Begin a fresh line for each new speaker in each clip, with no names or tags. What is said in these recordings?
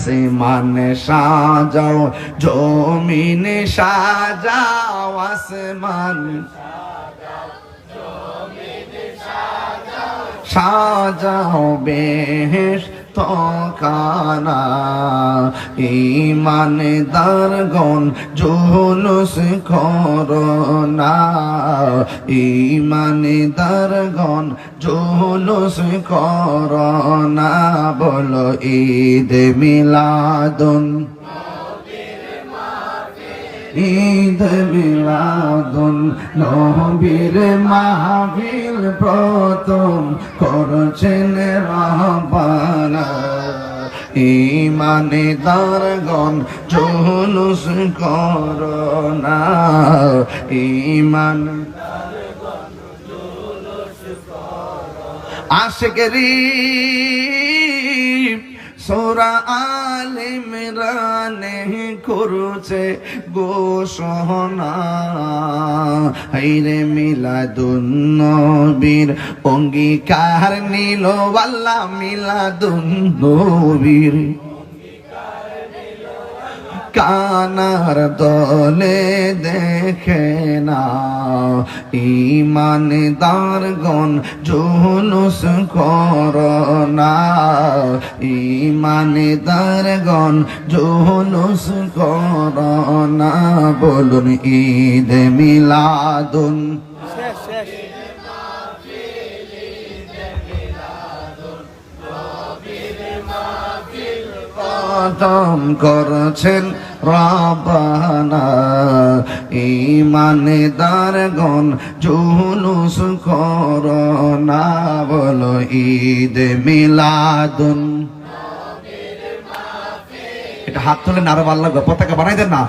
আসমান সাজাও জমিন সাজাও আসমান সাজাও বেহেশত খানা ঈমানদারগণ জুলুস করোনা ঈমানদারগণ জুলুস করোনা বলো ঈদ মিলাদুন ঈদ মিলাদুন নবীর মাহফিল প্রথম করছেন রহবানা ঈমানদারগণ জুলুস করোনা ঈমানদারগণ জুলুস করোনা আশিকরি সূরা আলে ইমরানে করছে ঘোষণা হায়রে মিলাদুন নবীর অঙ্গীকার নিল আল্লাহ মিলাদুন নবীর কানার দলে দেখে না ঈমানদারগণ জুলুস করোনা ঈমানদারগণ জুলুস করোনা বলুন ঈদ মিলাদুন খতম করছেন রব্বানা ঈমানদারগণ জুলুস করোনা বলো ঈদ মিলাদুন এটা হাত তুলে নারো আল্লাহ পতাকা বানাই দেন না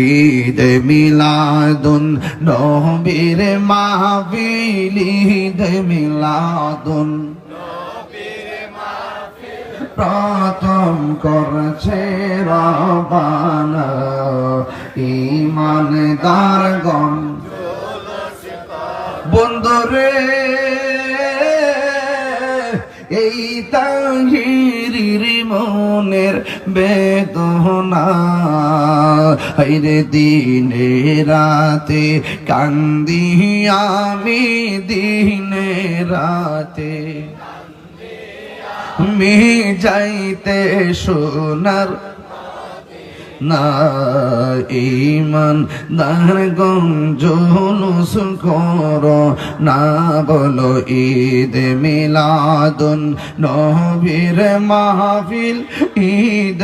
ঈদ মিলাদুন নবীর মাহফিল ঈদ মিলাদুন প্রথম করছে রব্বানা ঈমানদারগণ বন্ধুরে এই তাহিরির মনের বেদনা হায়রে দিনে রাতে কান্দি আমি দিনে রাতে মি যাইতে সোনার না ঈমানদারগণ জুলুস করো না বলো ঈদ মিলাদুন নবীর মাহফিল ঈদ